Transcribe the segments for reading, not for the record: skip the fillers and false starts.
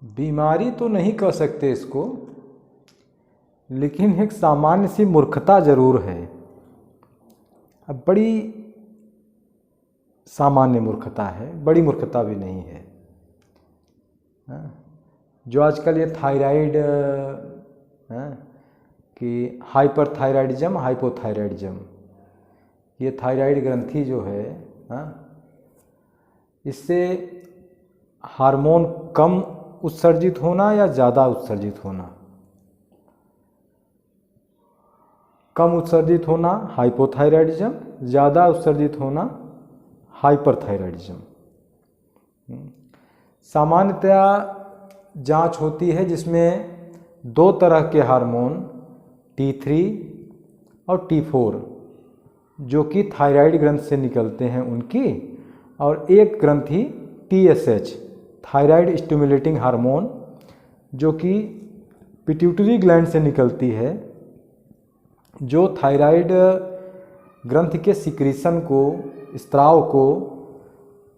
बीमारी तो नहीं कह सकते इसको, लेकिन एक सामान्य सी मूर्खता ज़रूर है। अब बड़ी सामान्य मूर्खता है, बड़ी मूर्खता भी नहीं है। जो आजकल ये थायराइड कि हाइपरथायराइडिज्म, हाइपोथायराइडिज्म, ये थायराइड ग्रंथि जो है इससे हार्मोन कम उत्सर्जित होना या ज़्यादा उत्सर्जित होना, कम उत्सर्जित होना हाइपोथायराइडिज्म, ज़्यादा उत्सर्जित होना हाइपरथायराइडिज्म। सामान्यतया जांच होती है जिसमें दो तरह के हार्मोन T3 और T4 जो कि थायराइड ग्रंथि से निकलते हैं उनकी, और एक ग्रंथि TSH थायराइड स्टिमुलेटिंग हार्मोन जो कि पिट्यूटरी ग्लैंड से निकलती है, जो थायराइड ग्रंथि के सिक्रीशन को, स्त्राव को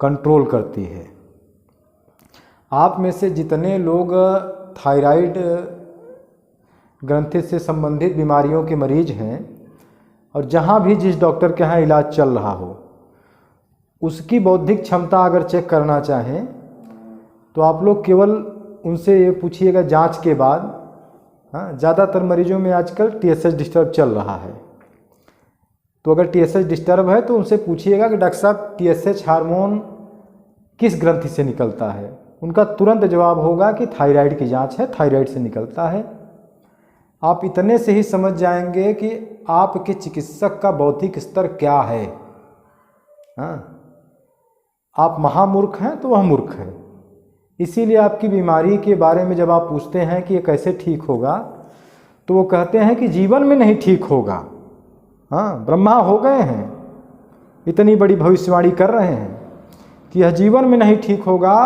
कंट्रोल करती है। आप में से जितने लोग थायराइड ग्रंथि से संबंधित बीमारियों के मरीज हैं और जहाँ भी जिस डॉक्टर के यहाँ इलाज चल रहा हो, उसकी बौद्धिक क्षमता अगर चेक करना चाहें तो आप लोग केवल उनसे ये पूछिएगा जांच के बाद। ज़्यादातर मरीजों में आजकल TSH डिस्टर्ब चल रहा है, तो अगर TSH डिस्टर्ब है तो उनसे पूछिएगा कि डॉक्टर साहब TSH हार्मोन किस ग्रंथि से निकलता है। उनका तुरंत जवाब होगा कि थायराइड की जांच है, थायराइड से निकलता है। आप इतने से ही समझ जाएंगे कि आपके चिकित्सक का बौद्धिक स्तर क्या है। आप महामूर्ख हैं तो वह मूर्ख है। इसीलिए आपकी बीमारी के बारे में जब आप पूछते हैं कि ये कैसे ठीक होगा, तो वो कहते हैं कि जीवन में नहीं ठीक होगा। ब्रह्मा हो गए हैं, इतनी बड़ी भविष्यवाणी कर रहे हैं कि यह जीवन में नहीं ठीक होगा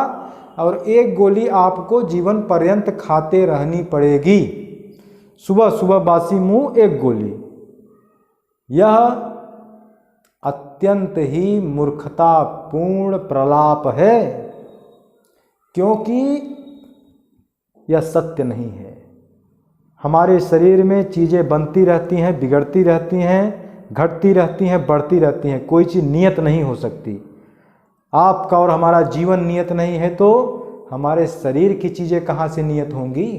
और एक गोली आपको जीवन पर्यंत खाते रहनी पड़ेगी। सुबह सुबह बासी मुंह एक गोली। यह अत्यंत ही मूर्खतापूर्ण प्रलाप है, क्योंकि यह सत्य नहीं है। हमारे शरीर में चीज़ें बनती रहती हैं, बिगड़ती रहती हैं, घटती रहती हैं, बढ़ती रहती हैं। कोई चीज़ नियत नहीं हो सकती। आपका और हमारा जीवन नियत नहीं है तो हमारे शरीर की चीज़ें कहाँ से नियत होंगी।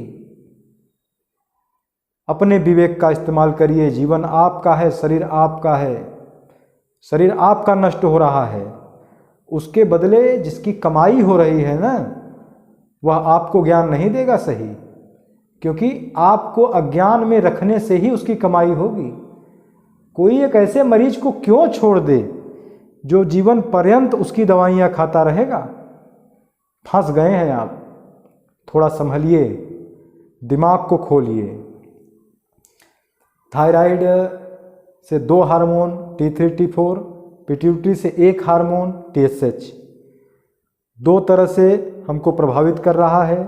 अपने विवेक का इस्तेमाल करिए। जीवन आपका है, शरीर आपका है। शरीर आपका नष्ट हो रहा है, उसके बदले जिसकी कमाई हो रही है ना, वह आपको ज्ञान नहीं देगा सही, क्योंकि आपको अज्ञान में रखने से ही उसकी कमाई होगी। कोई एक ऐसे मरीज को क्यों छोड़ दे जो जीवन पर्यंत उसकी दवाइयाँ खाता रहेगा। फंस गए हैं आप। थोड़ा संभलिए, दिमाग को खोलिए। थायराइड से दो हार्मोन T3 T4, पिट्यूटरी से एक हार्मोन TSH, दो तरह से हमको प्रभावित कर रहा है।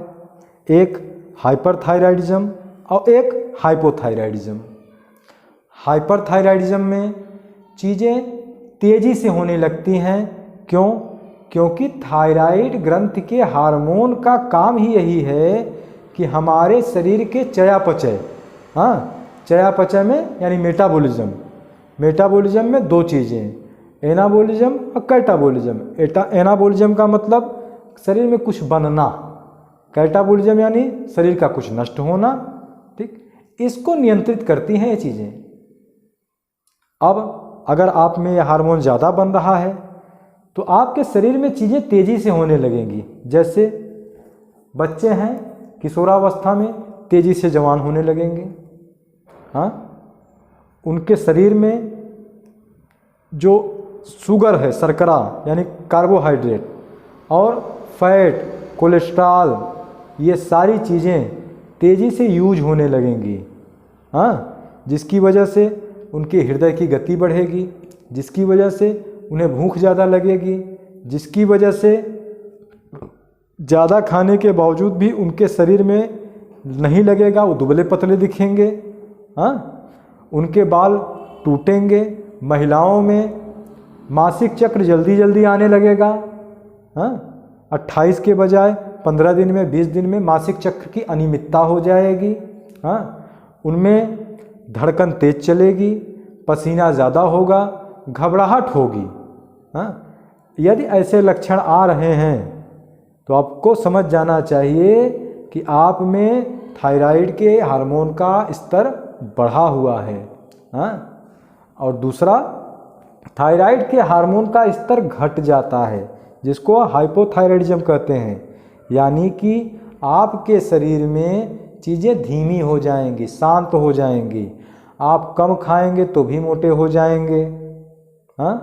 एक हाइपरथायराइडिज्म और एक हाइपोथायराइडिज्म। हाइपरथायराइडिज्म में चीज़ें तेज़ी से होने लगती हैं। क्यों? क्योंकि थायराइड ग्रंथि के हार्मोन का काम ही यही है कि हमारे शरीर के चयापचय, चयापचय में यानी मेटाबॉलिज्म। मेटाबॉलिज्म में दो चीज़ें, एनाबॉलिज्म और कैटाबॉलिज्म। एनाबॉलिज्म का मतलब शरीर में कुछ बनना, कैटाबॉलिज्म यानी शरीर का कुछ नष्ट होना। ठीक, इसको नियंत्रित करती हैं ये चीज़ें। अब अगर आप में यह हार्मोन ज़्यादा बन रहा है तो आपके शरीर में चीज़ें तेज़ी से होने लगेंगी। जैसे बच्चे हैं किशोरावस्था में तेज़ी से जवान होने लगेंगे। उनके शरीर में जो शुगर है, शर्करा यानी कार्बोहाइड्रेट, और फैट, कोलेस्ट्रॉल, ये सारी चीज़ें तेज़ी से यूज होने लगेंगी। जिसकी वजह से उनके हृदय की गति बढ़ेगी, जिसकी वजह से उन्हें भूख ज़्यादा लगेगी, जिसकी वजह से ज़्यादा खाने के बावजूद भी उनके शरीर में नहीं लगेगा, वो दुबले पतले दिखेंगे। उनके बाल टूटेंगे। महिलाओं में मासिक चक्र जल्दी जल्दी आने लगेगा। 28 के बजाय 15 दिन में 20 दिन में मासिक चक्र की अनियमितता हो जाएगी। हाँ, उनमें धड़कन तेज चलेगी, पसीना ज़्यादा होगा, घबराहट होगी। हाँ, यदि ऐसे लक्षण आ रहे हैं तो आपको समझ जाना चाहिए कि आप में थायराइड के हार्मोन का स्तर बढ़ा हुआ है। हाँ, और दूसरा, थायराइड के हार्मोन का स्तर घट जाता है जिसको हाइपोथायराइडिज्म कहते हैं, यानी कि आपके शरीर में चीज़ें धीमी हो जाएंगी, शांत हो जाएंगी। आप कम खाएंगे तो भी मोटे हो जाएंगे। हाँ,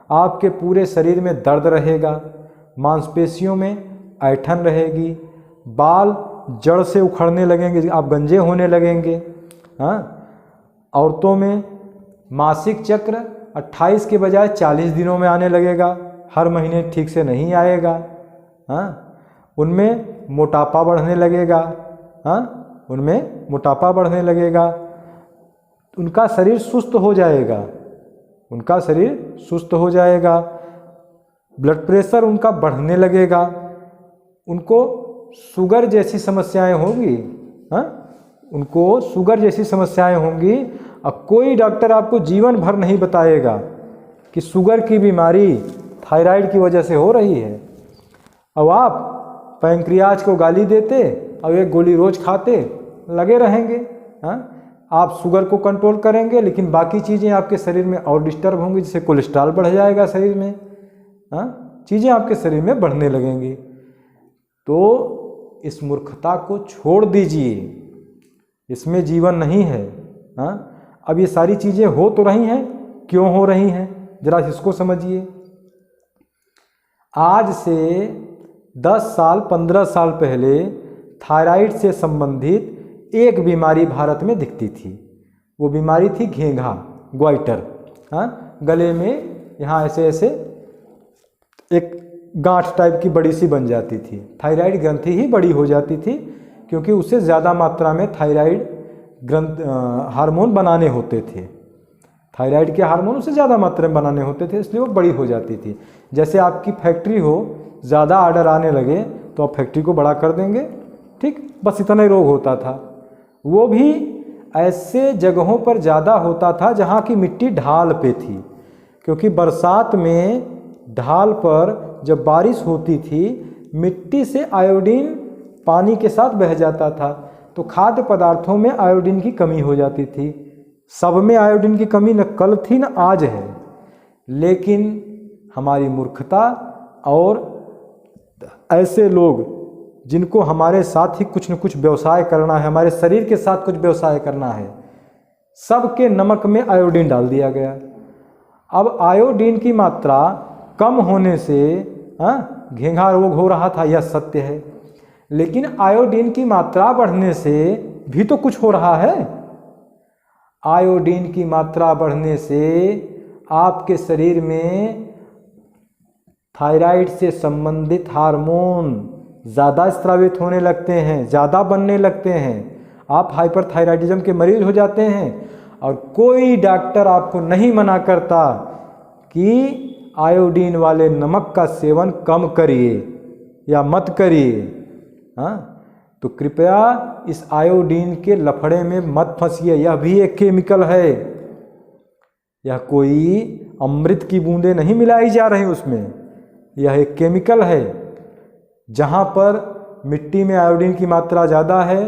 आपके पूरे शरीर में दर्द रहेगा, मांसपेशियों में ऐंठन रहेगी, बाल जड़ से उखड़ने लगेंगे, आप गंजे होने लगेंगे। हाँ, औरतों में मासिक चक्र 28 के बजाय 40 दिनों में आने लगेगा, हर महीने ठीक से नहीं आएगा। हाँ, उनमें मोटापा बढ़ने लगेगा। हाँ, उनमें मोटापा बढ़ने लगेगा, उनका शरीर सुस्त हो जाएगा, उनका शरीर सुस्त हो जाएगा, ब्लड प्रेशर उनका बढ़ने लगेगा, उनको शुगर जैसी समस्याएं होंगी। हाँ, उनको शुगर जैसी समस्याएं होंगी। अब कोई डॉक्टर आपको जीवन भर नहीं बताएगा कि शुगर की बीमारी थायराइड की वजह से हो रही है। अब आप पैंक्रियाज को गाली देते और एक गोली रोज खाते लगे रहेंगे। हाँ, आप शुगर को कंट्रोल करेंगे लेकिन बाकी चीज़ें आपके शरीर में और डिस्टर्ब होंगी, जिससे कोलेस्ट्रॉल बढ़ जाएगा शरीर में। हाँ, चीज़ें आपके शरीर में बढ़ने लगेंगी। तो इस मूर्खता को छोड़ दीजिए, इसमें जीवन नहीं है। हाँ, अब ये सारी चीज़ें हो तो रही हैं, क्यों हो रही हैं जरा इसको समझिए। आज से 10 साल 15 साल पहले थायराइड से संबंधित एक बीमारी भारत में दिखती थी। वो बीमारी थी घेंघा, ग्वाइटर। हाँ, गले में यहाँ ऐसे ऐसे एक गांठ टाइप की बड़ी सी बन जाती थी। थायराइड ग्रंथि ही बड़ी हो जाती थी क्योंकि उससे ज़्यादा मात्रा में थायराइड हार्मोन बनाने होते थे। थायराइड के हार्मोन उससे ज़्यादा मात्रा में बनाने होते थे, इसलिए वो बड़ी हो जाती थी। जैसे आपकी फैक्ट्री हो, ज़्यादा ऑर्डर आने लगे तो आप फैक्ट्री को बड़ा कर देंगे, ठीक, बस इतना ही रोग होता था। वो भी ऐसे जगहों पर ज़्यादा होता था जहाँ की मिट्टी ढाल पे थी, क्योंकि बरसात में ढाल पर जब बारिश होती थी मिट्टी से आयोडीन पानी के साथ बह जाता था, तो खाद्य पदार्थों में आयोडीन की कमी हो जाती थी। सब में आयोडीन की कमी न कल थी न आज है, लेकिन हमारी मूर्खता और ऐसे लोग जिनको हमारे साथ ही कुछ न कुछ व्यवसाय करना है, हमारे शरीर के साथ कुछ व्यवसाय करना है, सबके नमक में आयोडीन डाल दिया गया। अब आयोडीन की मात्रा कम होने से घेंघा रोग हो रहा था, यह सत्य है, लेकिन आयोडीन की मात्रा बढ़ने से भी तो कुछ हो रहा है। आयोडीन की मात्रा बढ़ने से आपके शरीर में थायराइड से संबंधित हार्मोन ज़्यादा स्रावित होने लगते हैं, ज़्यादा बनने लगते हैं, आप हाइपरथायराइडिज्म के मरीज हो जाते हैं। और कोई डॉक्टर आपको नहीं मना करता कि आयोडीन वाले नमक का सेवन कम करिए या मत करिए। हाँ, तो कृपया इस आयोडीन के लफड़े में मत फंसिए, यह भी एक केमिकल है, यह कोई अमृत की बूंदें नहीं मिलाई जा रही उसमें, यह एक केमिकल है। जहाँ पर मिट्टी में आयोडीन की मात्रा ज़्यादा है,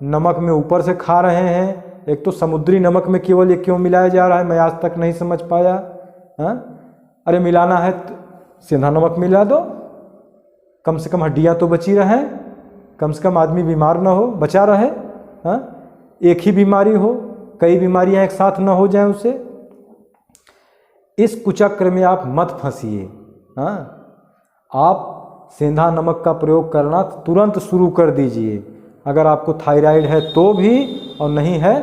नमक में ऊपर से खा रहे हैं। एक तो समुद्री नमक में केवल ये क्यों मिलाया जा रहा है, मैं आज तक नहीं समझ पाया। हाँ, अरे मिलाना है तो सेंधा नमक मिला दो, कम से कम हड्डियाँ तो बची रहें, कम से कम आदमी बीमार ना हो, बचा रहे। हाँ, एक ही बीमारी हो, कई बीमारियां एक साथ ना हो जाएं उससे। इस कुचक्र में आप मत फंसिए। हाँ, आप सेंधा नमक का प्रयोग करना तुरंत शुरू कर दीजिए, अगर आपको थायराइड है तो भी और नहीं है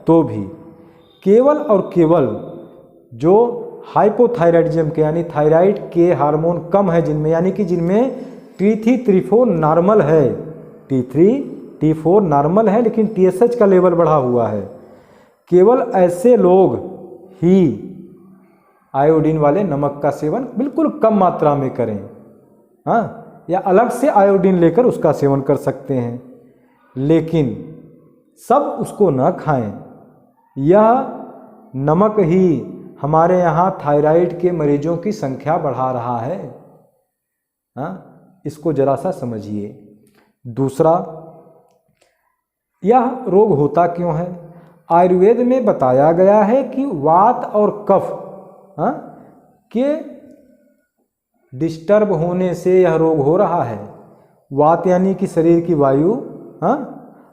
तो भी। केवल और केवल जो हाइपोथायराइडिज्म के यानी थायराइड के हार्मोन कम है जिनमें, यानी कि जिनमें T3 T4 नॉर्मल है, T3 T4 नॉर्मल है लेकिन TSH का लेवल बढ़ा हुआ है, केवल ऐसे लोग ही आयोडीन वाले नमक का सेवन बिल्कुल कम मात्रा में करें। हाँ, या अलग से आयोडीन लेकर उसका सेवन कर सकते हैं, लेकिन सब उसको न खाएं। यह नमक ही हमारे यहाँ थायराइड के मरीजों की संख्या बढ़ा रहा है। इसको जरा सा समझिए। दूसरा, यह रोग होता क्यों है? आयुर्वेद में बताया गया है कि वात और कफ के डिस्टर्ब होने से यह रोग हो रहा है। वात यानी कि शरीर की वायु,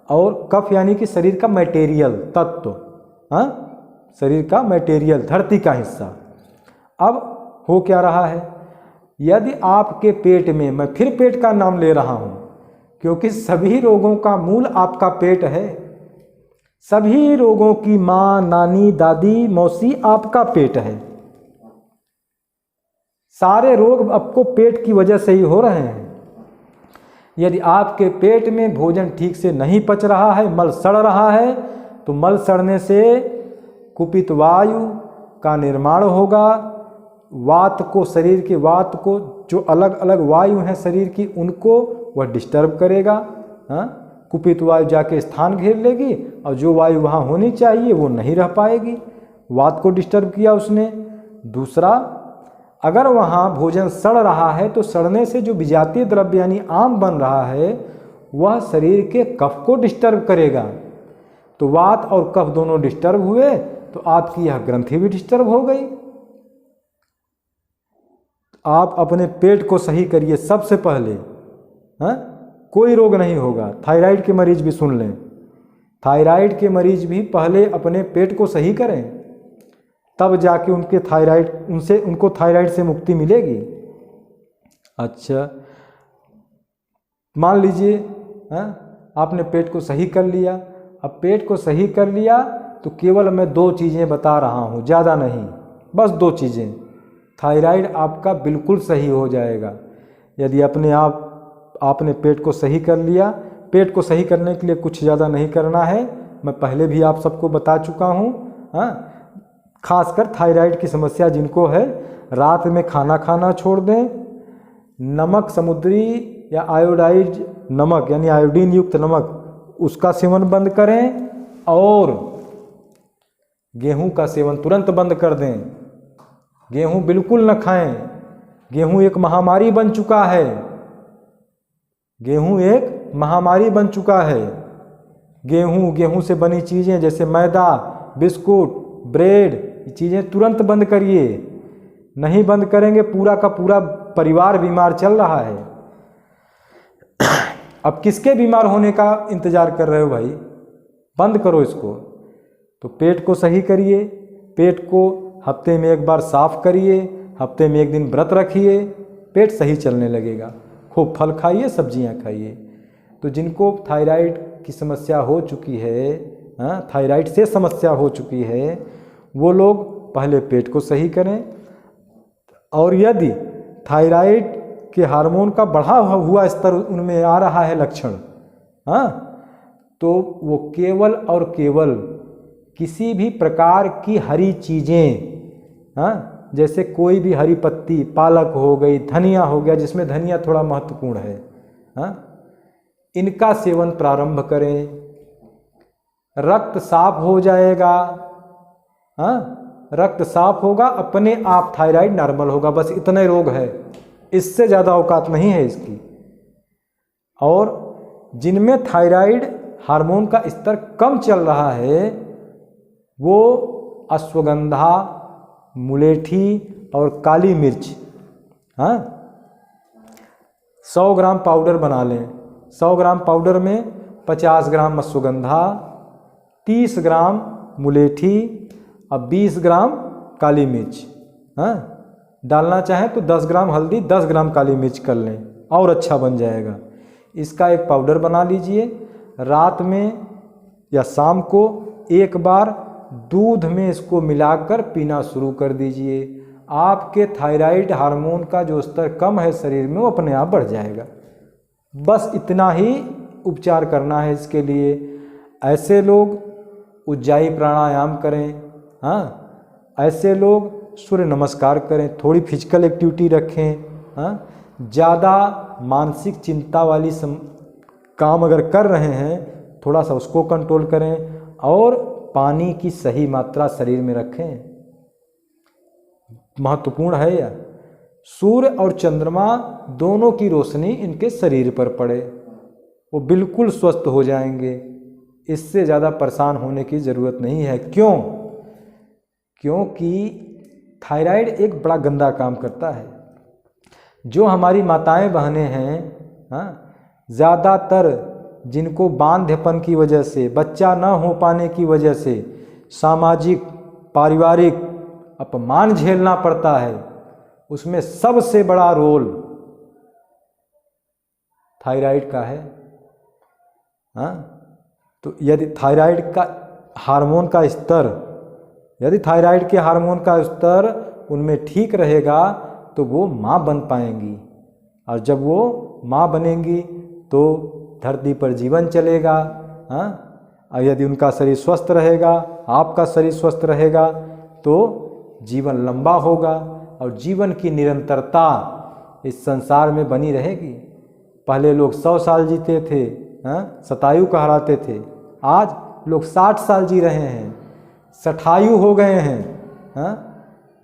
और कफ यानी कि शरीर का मटेरियल तत्व, शरीर का मटेरियल, धरती का हिस्सा। अब हो क्या रहा है? यदि आपके पेट में, मैं फिर पेट का नाम ले रहा हूं क्योंकि सभी रोगों का मूल आपका पेट है। सभी रोगों की माँ, नानी, दादी, मौसी आपका पेट है। सारे रोग आपको पेट की वजह से ही हो रहे हैं। यदि आपके पेट में भोजन ठीक से नहीं पच रहा है, मल सड़ रहा है, तो मल सड़ने से कुपित वायु का निर्माण होगा। वात को, शरीर के वात को, जो अलग अलग वायु हैं शरीर की, उनको वह डिस्टर्ब करेगा। कुपित वायु जाके स्थान घेर लेगी और जो वायु वहाँ होनी चाहिए वो नहीं रह पाएगी। वात को डिस्टर्ब किया उसने। दूसरा, अगर वहाँ भोजन सड़ रहा है तो सड़ने से जो विजातीय द्रव्य यानी आम बन रहा है वह शरीर के कफ को डिस्टर्ब करेगा। तो वात और कफ दोनों डिस्टर्ब हुए तो आपकी यह ग्रंथि भी डिस्टर्ब हो गई। आप अपने पेट को सही करिए सबसे पहले, कोई रोग नहीं होगा। थायराइड के मरीज भी सुन लें, थायराइड के मरीज भी पहले अपने पेट को सही करें, तब जाके उनको थायराइड से मुक्ति मिलेगी। अच्छा, मान लीजिए आपने पेट को सही कर लिया। अब पेट को सही कर लिया तो केवल मैं 2 चीज़ें बता रहा हूँ, ज़्यादा नहीं, बस 2 चीज़ें। थायराइड आपका बिल्कुल सही हो जाएगा यदि आपने पेट को सही कर लिया। पेट को सही करने के लिए कुछ ज़्यादा नहीं करना है, मैं पहले भी आप सबको बता चुका हूँ। खासकर थायराइड की समस्या जिनको है, रात में खाना खाना छोड़ दें। नमक, समुद्री या आयोडाइज नमक यानी आयोडीन युक्त नमक, उसका सेवन बंद करें और गेहूं का सेवन तुरंत बंद कर दें। गेहूं बिल्कुल न खाएं। गेहूं एक महामारी बन चुका है। गेहूं एक महामारी बन चुका है। गेहूं से बनी चीज़ें जैसे मैदा, बिस्कुट, ब्रेड, ये चीज़ें तुरंत बंद करिए। नहीं बंद करेंगे पूरा का पूरा परिवार बीमार चल रहा है। अब किसके बीमार होने का इंतजार कर रहे हो भाई? बंद करो इसको। तो पेट को सही करिए। पेट को हफ्ते में 1 बार साफ करिए, हफ्ते में 1 दिन व्रत रखिए, पेट सही चलने लगेगा। खूब फल खाइए, सब्जियां खाइए। तो जिनको थायराइड की समस्या हो चुकी है, थायराइड से समस्या हो चुकी है, वो लोग पहले पेट को सही करें। और यदि थायराइड के हार्मोन का बढ़ा हुआ स्तर उनमें आ रहा है लक्षण, तो वो केवल और केवल किसी भी प्रकार की हरी चीज़ें, जैसे कोई भी हरी पत्ती, पालक हो गई, धनिया हो गया, जिसमें धनिया थोड़ा महत्वपूर्ण है, इनका सेवन प्रारंभ करें। रक्त साफ हो जाएगा। रक्त साफ होगा, अपने आप थायराइड नॉर्मल होगा। बस इतने रोग है, इससे ज़्यादा औकात नहीं है इसकी। और जिनमें थायराइड हार्मोन का स्तर कम चल रहा है वो अश्वगंधा, मुलेठी और काली मिर्च, 100 ग्राम पाउडर बना लें। 100 ग्राम पाउडर में 50 ग्राम अश्वगंधा, 30 ग्राम मुलेठी और 20 ग्राम काली मिर्च, डालना चाहें तो 10 ग्राम हल्दी, 10 ग्राम काली मिर्च कर लें और अच्छा बन जाएगा। इसका एक पाउडर बना लीजिए। रात में या शाम को 1 बार दूध में इसको मिलाकर पीना शुरू कर दीजिए। आपके थायराइड हार्मोन का जो स्तर कम है शरीर में वो अपने आप बढ़ जाएगा। बस इतना ही उपचार करना है इसके लिए। ऐसे लोग उज्जाई प्राणायाम करें, ऐसे लोग सूर्य नमस्कार करें, थोड़ी फिजिकल एक्टिविटी रखें, ज़्यादा मानसिक चिंता वाली काम अगर कर रहे हैं, थोड़ा सा उसको कंट्रोल करें और पानी की सही मात्रा शरीर में रखें। महत्वपूर्ण है यह। सूर्य और चंद्रमा दोनों की रोशनी इनके शरीर पर पड़े, वो बिल्कुल स्वस्थ हो जाएंगे। इससे ज़्यादा परेशान होने की ज़रूरत नहीं है। क्यों? क्योंकि थायराइड एक बड़ा गंदा काम करता है। जो हमारी माताएं बहनें हैं, ज़्यादातर जिनको बांझपन की वजह से, बच्चा न हो पाने की वजह से सामाजिक पारिवारिक अपमान झेलना पड़ता है, उसमें सबसे बड़ा रोल थायराइड का है। तो यदि थायराइड का हार्मोन का स्तर, यदि थायराइड के हार्मोन का स्तर उनमें ठीक रहेगा तो वो माँ बन पाएंगी, और जब वो माँ बनेंगी तो धरती पर जीवन चलेगा। और यदि उनका शरीर स्वस्थ रहेगा, आपका शरीर स्वस्थ रहेगा तो जीवन लंबा होगा और जीवन की निरंतरता इस संसार में बनी रहेगी। पहले लोग 100 साल जीते थे, शतायु कहलाते थे। आज लोग 60 साल जी रहे हैं, शठायु हो गए हैं।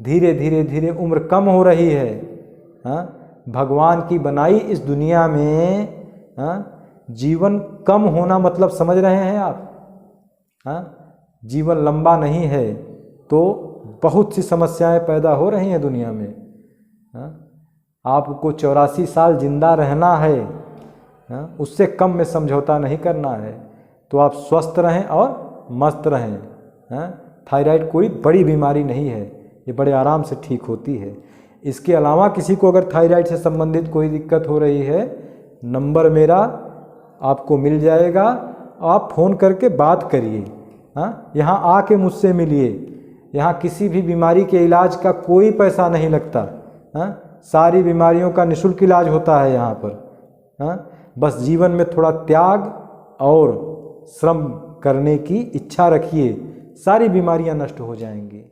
धीरे धीरे धीरे उम्र कम हो रही है। भगवान की बनाई इस दुनिया में जीवन कम होना मतलब समझ रहे हैं आप? जीवन लंबा नहीं है तो बहुत सी समस्याएं पैदा हो रही हैं दुनिया में। आपको 84 साल जिंदा रहना है, उससे कम में समझौता नहीं करना है। तो आप स्वस्थ रहें और मस्त रहें। थायराइड कोई बड़ी बीमारी नहीं है, ये बड़े आराम से ठीक होती है। इसके अलावा किसी को अगर थायराइड से संबंधित कोई दिक्कत हो रही है, नंबर मेरा आपको मिल जाएगा, आप फ़ोन करके बात करिए। यहाँ आके मुझसे मिलिए। यहाँ किसी भी बीमारी के इलाज का कोई पैसा नहीं लगता। सारी बीमारियों का निःशुल्क इलाज होता है यहाँ पर। बस जीवन में थोड़ा त्याग और श्रम करने की इच्छा रखिए, सारी बीमारियाँ नष्ट हो जाएंगी।